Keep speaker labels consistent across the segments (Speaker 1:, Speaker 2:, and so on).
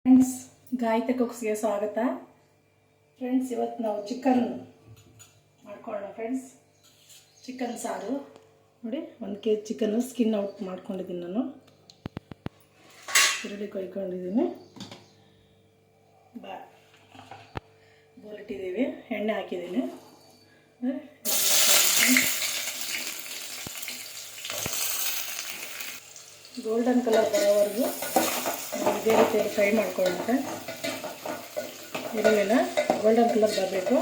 Speaker 1: Friends, Gayatri ಕುಕ್ಸ್ಗೆ ಸ್ವಾಗತ. Friends, ಇವತ್ತು ನಾವು ಚಿಕನ್ ಮಾಡ್ಕೊಳ್ಳೋಣ. ಫ್ರೆಂಡ್ಸ್, ಚಿಕನ್ ಸಾರು ನೋಡಿ. 1 kg ಚಿಕನ್ನು ಸ್ಕಿನ್ ಔಟ್ ಮಾಡ್ಕೊಂಡಿದ್ದೀನಿ. ನಾನು ಈರುಳ್ಳಿ ಕೊಯ್ಕೊಂಡಿದ್ದೀನಿ. ಬೋಲಿಟ್ಟಿದ್ದೀವಿ, ಎಣ್ಣೆ ಹಾಕಿದ್ದೀನಿ. ಗೋಲ್ಡನ್ ಕಲರ್ ಬರೋವರೆಗೂ ಇದೇ ರೀತಿಯಲ್ಲಿ ಫ್ರೈ ಮಾಡ್ಕೊಳ್ಳೋಣ. ಈರುಳ್ಳಿನ ಗೋಲ್ಡನ್ ಕಲರ್ ಬರಬೇಕು.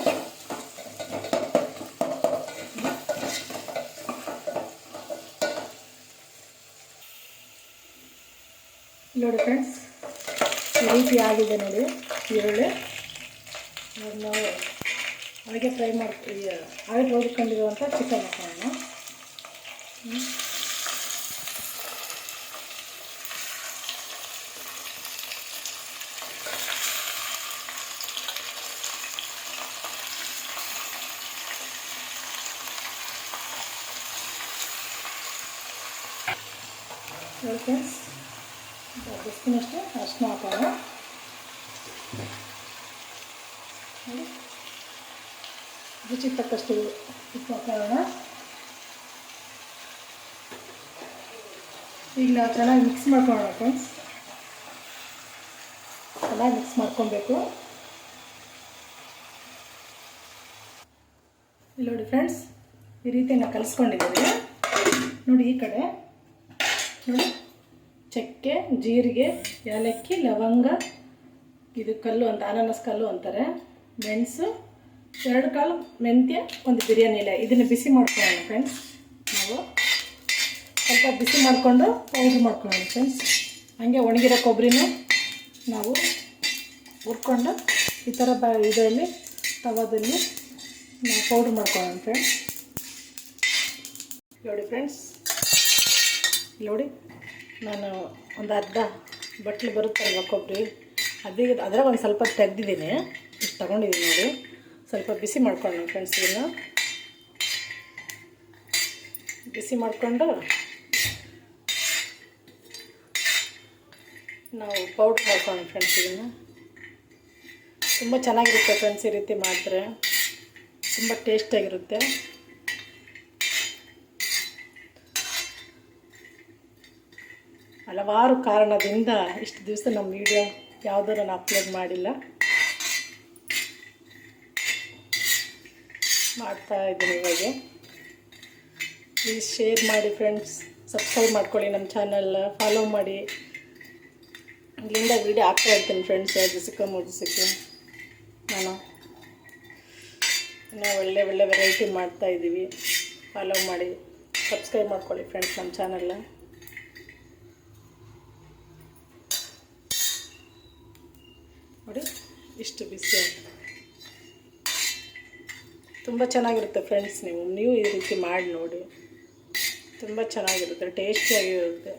Speaker 1: ನೋಡಿ ಫ್ರೆಂಡ್ಸ್, ಈ ರೀತಿ ಆಗಿದೆ ನೋಡಿ ಈರುಳ್ಳಿ. ನಾವು ಹಾಗೆ ಫ್ರೈ ಮಾಡ್ತೀವಿ. ಹಾಗೆ ತೊಳ್ಕೊಂಡಿರುವಂಥ ಚಿಕನ್ ಹಾಕೋಣ. ನೋಡಿ ಫ್ರೆಂಡ್ಸ್, 1 ಸ್ಪೂನಷ್ಟು ಅರಿಶಿನ ಹಾಕೋಣ. ನೋಡಿ, ರುಚಿಗೆ ತಕ್ಕಷ್ಟು ಉಪ್ಪು ಹಾಕೋಣ. ಈಗ ನಾವು ಚೆನ್ನಾಗಿ ಮಿಕ್ಸ್ ಮಾಡ್ಕೊಳ್ಳೋಣ. ಫ್ರೆಂಡ್ಸ್, ಚೆನ್ನಾಗಿ ಮಿಕ್ಸ್ ಮಾಡ್ಕೊಬೇಕು. ಇಲ್ಲಿ ನೋಡಿ ಫ್ರೆಂಡ್ಸ್, ಈ ರೀತಿ ನಾವು ಕಲಿಸ್ಕೊಂಡಿದ್ದೀವಿ. ನೋಡಿ, ಈ ಕಡೆ ನೋಡಿ, ಚಕ್ಕೆ, ಜೀರಿಗೆ, ಏಲಕ್ಕಿ, ಲವಂಗ, ಇದು ಕಲ್ಲು ಅಂತ, ಅನಾನಸ್ ಕಲ್ಲು ಅಂತಾರೆ, ಮೆಣಸು, 2 ಕಾಳು ಮೆಂತ್ಯ, 1 ಬಿರಿಯಾನಿ ಎಲೆ. ಇದನ್ನು ಬಿಸಿ ಮಾಡ್ಕೊಳ್ಳೋಣ ಫ್ರೆಂಡ್ಸ್. ನಾವು ಸ್ವಲ್ಪ ಬಿಸಿ ಮಾಡಿಕೊಂಡು ಪೌಡ್ರ್ ಮಾಡ್ಕೊಳ್ಳೋಣ ಫ್ರೆಂಡ್ಸ್. ಹಾಗೆ ಒಣಗಿರೋ ಕೊಬ್ಬರಿನೂ ನಾವು ಹುರ್ಕೊಂಡು ಈ ಥರ ಇದರಲ್ಲಿ ತವಾದಲ್ಲಿ ನಾವು ಪೌಡ್ರ್ ಮಾಡ್ಕೊಳ್ಳೋಣ ಫ್ರೆಂಡ್ಸ್. ನೋಡಿ ಫ್ರೆಂಡ್ಸ್, ನೋಡಿ, ನಾನು ಒಂದು ಅರ್ಧ ಬಟ್ಲು ಬರುತ್ತಲ್ವ ಕೊಬ್ಬರಿ, ಅದ್ರಾಗ ಒಂದು ಸ್ವಲ್ಪ ತೆಗೆದಿದ್ದೀನಿ. ಇಷ್ಟು ತೊಗೊಂಡಿದ್ದೀನಿ ನೋಡಿ. ಸ್ವಲ್ಪ ಬಿಸಿ ಮಾಡ್ಕೊಳ್ಳೋಣ ಫ್ರೆಂಡ್ಸ್. ಇದನ್ನು ಬಿಸಿ ಮಾಡಿಕೊಂಡು ನಾವು ಪೌಡ್ರ್ ಮಾಡ್ಕೊಳ್ಳೋಣ ಫ್ರೆಂಡ್ಸ್. ಇದನ್ನು ತುಂಬ ಚೆನ್ನಾಗಿರುತ್ತೆ ಫ್ರೆಂಡ್ಸ್. ಈ ರೀತಿ ಮಾಡಿದ್ರೆ ತುಂಬ ಟೇಸ್ಟಾಗಿರುತ್ತೆ. ಹಲವಾರು ಕಾರಣದಿಂದ ಇಷ್ಟು ದಿವಸ ನಮ್ಮ ವಿಡಿಯೋ ಯಾವುದೂ ನಾನು ಅಪ್ಲೋಡ್ ಮಾಡಿಲ್ಲ. ಮಾಡ್ತಾ ಇದ್ದೀನಿ ಇವಾಗ. ಪ್ಲೀಸ್ ಶೇರ್ ಮಾಡಿ ಫ್ರೆಂಡ್ಸ್, ಸಬ್ಸ್ಕ್ರೈಬ್ ಮಾಡ್ಕೊಳ್ಳಿ, ನಮ್ಮ ಚಾನಲ್ ಫಾಲೋ ಮಾಡಿ. ಇಲ್ಲಿಂದ ವೀಡಿಯೋ ಹಾಕ್ತಾ ಇರ್ತೀನಿ ಫ್ರೆಂಡ್ಸ್. ದಿವಸಕ್ಕೆ 3 ದಿವಸಕ್ಕೆ ನಾನು ಇನ್ನೂ ಒಳ್ಳೆ ವೆರೈಟಿ ಮಾಡ್ತಾಯಿದ್ದೀವಿ. ಫಾಲೋ ಮಾಡಿ, ಸಬ್ಸ್ಕ್ರೈಬ್ ಮಾಡ್ಕೊಳ್ಳಿ ಫ್ರೆಂಡ್ಸ್ ನಮ್ಮ ಚಾನಲ್ನ. ನೋಡಿ, ಇಷ್ಟು ಬಿಸಿ ತುಂಬ ಚೆನ್ನಾಗಿರುತ್ತೆ ಫ್ರೆಂಡ್ಸ್. ನೀವು ಈ ರೀತಿ ಮಾಡಿ ನೋಡಿ, ತುಂಬ ಚೆನ್ನಾಗಿರುತ್ತೆ, ಟೇಸ್ಟಿಯಾಗಿರುತ್ತೆ.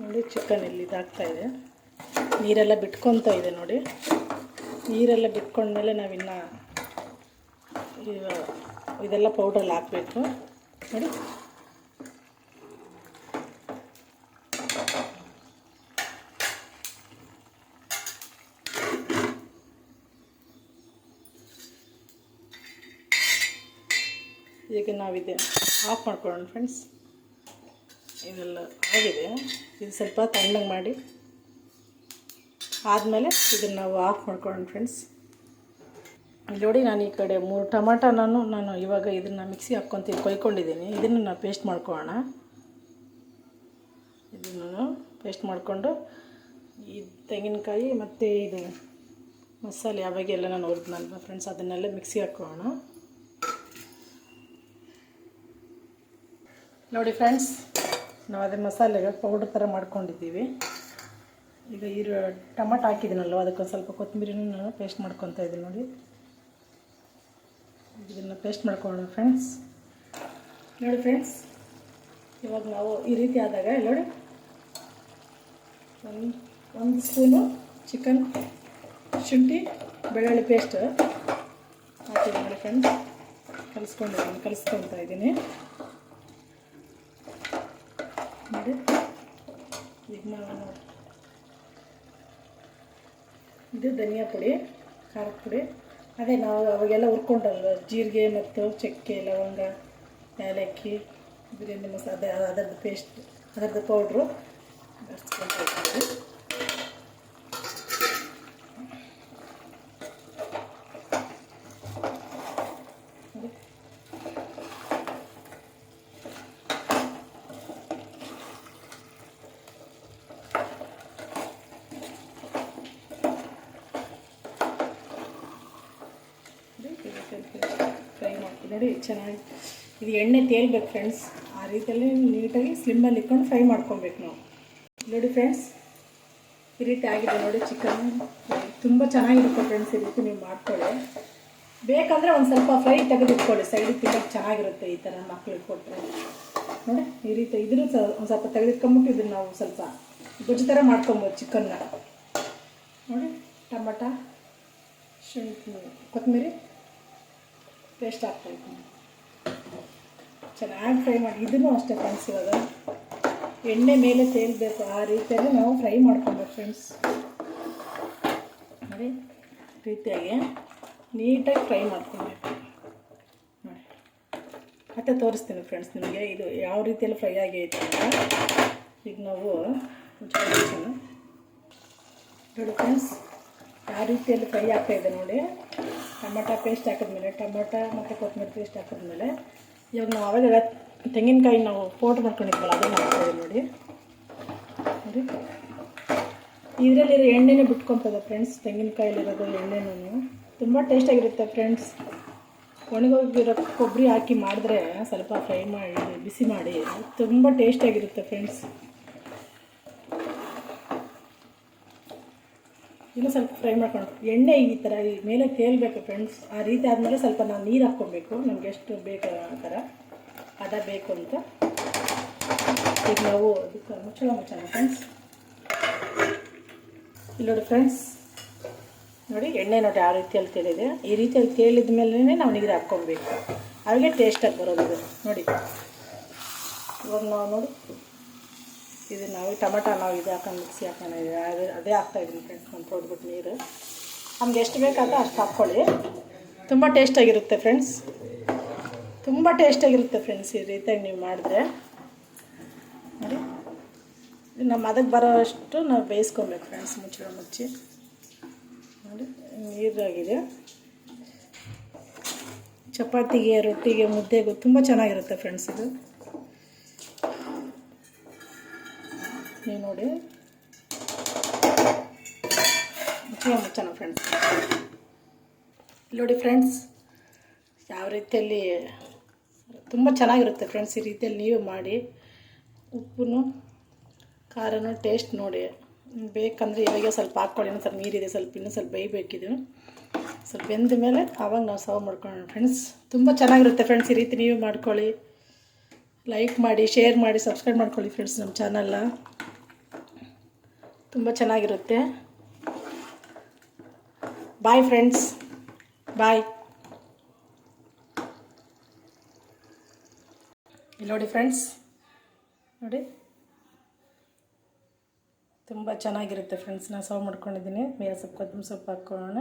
Speaker 1: ನೋಡಿ, ಚಿಕನ್ ಇಲ್ಲಿ ಇದಾಗ್ತಾಯಿದೆ, ನೀರೆಲ್ಲ ಬಿಟ್ಕೊತಾ ಇದೆ ನೋಡಿ. ನೀರೆಲ್ಲ ಬಿಟ್ಕೊಂಡ್ಮೇಲೆ ನಾವಿನ್ನು ಇದೆಲ್ಲ ಪೌಡ್ರಲ್ಲಿ ಹಾಕಬೇಕು ನೋಡಿ. ಈಗ ನಾವಿದೆ ಆಫ್ ಮಾಡ್ಕೊಳ್ಳೋಣ ಫ್ರೆಂಡ್ಸ್. ಇದೆಲ್ಲ ಆಗಿದೆ. ಇದು ಸ್ವಲ್ಪ ತಣ್ಣಗೆ ಮಾಡಿ ಆದಮೇಲೆ ಇದನ್ನು ನಾವು ಆಫ್ ಮಾಡ್ಕೊಳ್ಳೋಣ ಫ್ರೆಂಡ್ಸ್. ನೋಡಿ, ನಾನು ಈ ಕಡೆ 3 ಟೊಮಾಟೊ ನಾನು ಇವಾಗ ಇದನ್ನು ಮಿಕ್ಸಿ ಹಾಕ್ಕೊತೀನಿ, ಕೊಯ್ಕೊಂಡಿದ್ದೀನಿ. ಇದನ್ನು ನಾವು ಪೇಸ್ಟ್ ಮಾಡ್ಕೊಳ್ಳೋಣ. ಇದನ್ನು ಪೇಸ್ಟ್ ಮಾಡಿಕೊಂಡು ಈ ತೆಂಗಿನಕಾಯಿ ಮತ್ತು ಇದು ಮಸಾಲೆ ಯಾವಾಗೆಲ್ಲ ನಾನು ಹುರಿದ್ನಲ್ವ ಫ್ರೆಂಡ್ಸ್, ಅದನ್ನೆಲ್ಲ ಮಿಕ್ಸಿ ಹಾಕ್ಕೊಳ್ಳೋಣ. ನೋಡಿ ಫ್ರೆಂಡ್ಸ್, ನಾವು ಅದೇ ಮಸಾಲೆಗೆ ಪೌಡ್ರ್ ಥರ ಮಾಡ್ಕೊಂಡಿದ್ದೀವಿ. ಈಗ ಟೊಮಾಟೊ ಹಾಕಿದ್ದೀನಲ್ವ, ಅದಕ್ಕೊಂದು ಸ್ವಲ್ಪ ಕೊತ್ತಂಬರಿನೂ ನಾನು ಪೇಸ್ಟ್ ಮಾಡ್ಕೊತಾ ಇದ್ದೀನಿ ನೋಡಿ. ಇದನ್ನು ಪೇಸ್ಟ್ ಮಾಡ್ಕೊಳ್ಳೋಣ ಫ್ರೆಂಡ್ಸ್. ನೋಡಿ ಫ್ರೆಂಡ್ಸ್, ಇವಾಗ ನಾವು ಈ ರೀತಿ ಆದಾಗ ನೋಡಿ, 1 ಸ್ಪೂನು ಚಿಕನ್ ಶುಂಠಿ ಬೆಳ್ಳುಳ್ಳಿ ಪೇಸ್ಟ್ ಹಾಕಿದ್ದೀನಿ ನೋಡಿ ಫ್ರೆಂಡ್ಸ್. ಕಲಿಸ್ಕೊತಾ ಇದ್ದೀನಿ ನೋಡಿ. ಈಗ ನಾವು ಇದು ಧನಿಯಾ ಪುಡಿ, ಖಾರದ ಪುಡಿ, ಅದೇ ನಾವು ಅವಾಗೆಲ್ಲ ಹುರ್ಕೊಂಡಲ್ವ ಜೀರಿಗೆ ಮತ್ತು ಚಕ್ಕೆ, ಲವಂಗ, ಏಲಕ್ಕಿ, ಬಿರಿಯಾನಿ ಮಸಾಲೆ, ಅದರದ್ದು ಪೇಸ್ಟ್, ಅದರದ್ದು ಪೌಡ್ರು ಬೆರೆಸ್ಕೊತಾ ಇದ್ದೀವಿ. ಫ್ರೈ ಮಾಡ್ತೀವಿ ನೋಡಿ. ಚೆನ್ನಾಗಿ ಇದು ಎಣ್ಣೆ ತೇಲ್ಬೇಕು ಫ್ರೆಂಡ್ಸ್. ಆ ರೀತಿಯಲ್ಲಿ ನೀಟಾಗಿ ಸ್ಲಿಮ್ಮಲ್ಲಿ ಇಟ್ಕೊಂಡು ಫ್ರೈ ಮಾಡ್ಕೊಬೇಕು ನಾವು. ನೋಡಿ ಫ್ರೆಂಡ್ಸ್, ಈ ರೀತಿ ಆಗಿದೆ ನೋಡಿ ಚಿಕನ್. ತುಂಬ ಚೆನ್ನಾಗಿರುತ್ತೆ ಫ್ರೆಂಡ್ಸ್. ಈ ರೀತಿ ನೀವು ಮಾಡ್ಕೊಳ್ಳಿ. ಬೇಕಂದರೆ ಒಂದು ಸ್ವಲ್ಪ ಫ್ರೈ ತೆಗೆದಿಟ್ಕೊಳ್ಳಿ, ಸೈಡಿಗೆ ತಿನ್ನೋಕ್ಕೆ ಚೆನ್ನಾಗಿರುತ್ತೆ. ಈ ಥರ ಮಕ್ಳಿಗೆ ಕೊಟ್ಟರೆ ನೋಡಿ ಈ ರೀತಿ ಇದ್ರೂ ಒಂದು ಸ್ವಲ್ಪ ತೆಗೆದಿಟ್ಕೊಂಬಿಟ್ಟು ಇದನ್ನು ನಾವು ಸ್ವಲ್ಪ ಗೊಜ್ಜು ಥರ ಮಾಡ್ಕೊಬೋದು ಚಿಕನ್ನ ನೋಡಿ. ಟೊಮಟ, ಶುಂಠಿ, ಕೊತ್ತಂಬರಿ ಪೇಸ್ಟ್ ಹಾಕ್ತಾಯಿದ್ದೀನಿ. ಚೆನ್ನಾಗಿ ಫ್ರೈ ಮಾಡಿ. ಇದನ್ನು ಅಷ್ಟೇ ಫ್ರೆಂಡ್ಸ್, ಇವಾಗ ಎಣ್ಣೆ ಮೇಲೆ ತೇಲ್ಬೇಕು, ಆ ರೀತಿಯಲ್ಲಿ ನಾವು ಫ್ರೈ ಮಾಡ್ಕೊಬೇಕು ಫ್ರೆಂಡ್ಸ್ ನೋಡಿ. ರೀತಿಯಾಗಿ ನೀಟಾಗಿ ಫ್ರೈ ಮಾಡ್ಕೊಬೇಕು ನೋಡಿ. ಮತ್ತೆ ತೋರಿಸ್ತೀನಿ ಫ್ರೆಂಡ್ಸ್ ನಿಮಗೆ ಇದು ಯಾವ ರೀತಿಯಲ್ಲಿ ಫ್ರೈ ಆಗೈತೆ ಅಂತ. ಈಗ ನಾವು ನೋಡಿ ಫ್ರೆಂಡ್ಸ್, ಯಾವ ರೀತಿಯಲ್ಲಿ ಫ್ರೈ ಆಗ್ತಾಯಿದೆ ನೋಡಿ. ಟೊಮಟ ಪೇಸ್ಟ್ ಹಾಕಿದ್ಮೇಲೆ, ಟೊಮಟ ಮತ್ತು ಕೊತ್ತಂಬರಿ ಪೇಸ್ಟ್ ಹಾಕಿದ್ಮೇಲೆ, ಇವಾಗ ನಾವು ಅವಾಗ ತೆಂಗಿನಕಾಯಿ ನಾವು ಪೌಡ್ರ್ ಮಾಡ್ಕೊಂಡಿದ್ವಲ್ಲ ಅದನ್ನು ಹಾಕ್ತಾಯಿದೆ ನೋಡಿ. ನೋಡಿ ಇದರಲ್ಲಿರೋ ಎಣ್ಣೆನೇ ಬಿಟ್ಕೊತದೆ ಫ್ರೆಂಡ್ಸ್. ತೆಂಗಿನಕಾಯಲ್ಲಿರೋದು ಎಣ್ಣೆನೂ ತುಂಬ ಟೇಸ್ಟಾಗಿರುತ್ತೆ ಫ್ರೆಂಡ್ಸ್. ಒಣಗೋಗಿರೋ ಕೊಬ್ಬರಿ ಹಾಕಿ ಮಾಡಿದ್ರೆ ಸ್ವಲ್ಪ ಫ್ರೈ ಮಾಡಿ ಬಿಸಿ ಮಾಡಿ ತುಂಬ ಟೇಸ್ಟಾಗಿರುತ್ತೆ ಫ್ರೆಂಡ್ಸ್. ಇನ್ನೂ ಸ್ವಲ್ಪ ಫ್ರೈ ಮಾಡ್ಕೊಂಡು ಎಣ್ಣೆ ಈ ಥರ ಮೇಲೆ ತೇಲ್ಬೇಕು ಫ್ರೆಂಡ್ಸ್. ಆ ರೀತಿ ಆದಮೇಲೆ ಸ್ವಲ್ಪ ನಾವು ನೀರು ಹಾಕ್ಕೊಬೇಕು, ನಮ್ಗೆ ಎಷ್ಟು ಬೇಕು ಆ ಥರ ಅದ ಬೇಕು ಅಂತ. ಈಗ ನಾವು ಅದಕ್ಕೆ ಮುಚ್ಚೋಣ ಫ್ರೆಂಡ್ಸ್. ಇಲ್ಲಿ ನೋಡಿ ಫ್ರೆಂಡ್ಸ್, ನೋಡಿ ಎಣ್ಣೆ ನೋಡಿ ಯಾವ ರೀತಿಯಲ್ಲಿ ತೇಲಿದೆ. ಈ ರೀತಿಯಲ್ಲಿ ತೇಲಿದ ಮೇಲೆ ನಾವು ನೀರು ಹಾಕ್ಕೊಬೇಕು, ಅವಾಗೆ ಟೇಸ್ಟಾಗಿ ಬರೋದು ನೋಡಿ. ಇವಾಗ ನಾವು ನೋಡಿ ಇದು ನಾವು ಟೊಮಟ ನಾವು ಇದು ಹಾಕೊಂಡು ಮಿಕ್ಸಿ ಹಾಕೊಂಡಿದ್ದೀವಿ, ಅದೇ ಹಾಕ್ತಾಯಿದ್ದೀನಿ ಫ್ರೆಂಡ್ಸ್. ನಾನು ತೊಳೆದ್ಬಿಟ್ಟು ನೀರು ನಮ್ಗೆ ಎಷ್ಟು ಬೇಕಾದ ಅಷ್ಟು ಹಾಕ್ಕೊಳ್ಳಿ. ತುಂಬ ಟೇಸ್ಟಾಗಿರುತ್ತೆ ಫ್ರೆಂಡ್ಸ್, ತುಂಬ ಟೇಸ್ಟಾಗಿರುತ್ತೆ ಫ್ರೆಂಡ್ಸ್. ಈ ರೀತಿಯಾಗಿ ನೀವು ಮಾಡಿದ್ರೆ ನೋಡಿ. ನಮ್ಮ ಅದಕ್ಕೆ ಬರೋಷ್ಟು ನಾವು ಬೇಯಿಸ್ಕೊಬೇಕು ಫ್ರೆಂಡ್ಸ್. ಮುಚ್ಚಿ ನೋಡಿ ನೀರಾಗಿದೆ. ಚಪಾತಿಗೆ, ರೊಟ್ಟಿಗೆ, ಮುದ್ದೆಗೂ ತುಂಬ ಚೆನ್ನಾಗಿರುತ್ತೆ ಫ್ರೆಂಡ್ಸ್ ಇದು. ನೀವು ನೋಡಿ ಮುಚ್ಚೋಣ ಫ್ರೆಂಡ್ಸ್. ನೋಡಿ ಫ್ರೆಂಡ್ಸ್, ಯಾವ ರೀತಿಯಲ್ಲಿ ತುಂಬ ಚೆನ್ನಾಗಿರುತ್ತೆ ಫ್ರೆಂಡ್ಸ್. ಈ ರೀತಿಯಲ್ಲಿ ನೀವು ಮಾಡಿ. ಉಪ್ಪು ಖಾರನೂ ಟೇಸ್ಟ್ ನೋಡಿ. ಬೇಕಂದರೆ ಇವಾಗ ಸ್ವಲ್ಪ ಹಾಕ್ಕೊಳ್ಳಿ. ಇನ್ನೂ ಸ್ವಲ್ಪ ನೀರಿದೆ, ಇನ್ನೂ ಸ್ವಲ್ಪ ಬೇಯಬೇಕಿದು. ಸ್ವಲ್ಪ ಬೆಂದ ಮೇಲೆ ಆವಾಗ ನಾವು ಸರ್ವ್ ಮಾಡ್ಕೊಳ್ಳೋಣ ಫ್ರೆಂಡ್ಸ್. ತುಂಬ ಚೆನ್ನಾಗಿರುತ್ತೆ ಫ್ರೆಂಡ್ಸ್. ಈ ರೀತಿ ನೀವು ಮಾಡ್ಕೊಳ್ಳಿ. ಲೈಕ್ ಮಾಡಿ, ಶೇರ್ ಮಾಡಿ, ಸಬ್ಸ್ಕ್ರೈಬ್ ಮಾಡ್ಕೊಳ್ಳಿ ಫ್ರೆಂಡ್ಸ್ ನಮ್ಮ ಚಾನಲ್ನ. ತುಂಬ ಚೆನ್ನಾಗಿರುತ್ತೆ. ಬಾಯ್ ಫ್ರೆಂಡ್ಸ್, ಬಾಯ್. ಇಲ್ಲಿ ನೋಡಿ ಫ್ರೆಂಡ್ಸ್, ನೋಡಿ ತುಂಬ ಚೆನ್ನಾಗಿರುತ್ತೆ ಫ್ರೆಂಡ್ಸ್. ನಾನು ಸರ್ವ್ ಮಾಡ್ಕೊಂಡಿದ್ದೀನಿ. ಮೇಲೆ ಸ್ವಲ್ಪ ಕೊತ್ತಂಬರಿ ಸೊಪ್ಪು ಹಾಕ್ಕೊಳ್ಳೋಣ.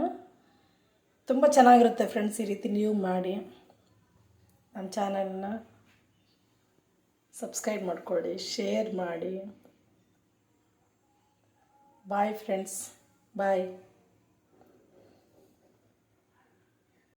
Speaker 1: ತುಂಬ ಚೆನ್ನಾಗಿರುತ್ತೆ ಫ್ರೆಂಡ್ಸ್. ಈ ರೀತಿ ನೀವು ಮಾಡಿ ನಮ್ಮ ಚಾನಲ್ನ ಸಬ್ಸ್ಕ್ರೈಬ್ ಮಾಡ್ಕೊಳ್ಳಿ, ಶೇರ್ ಮಾಡಿ. ಬಾಯ್ ಫ್ರೆಂಡ್ಸ್, ಬಾಯ್.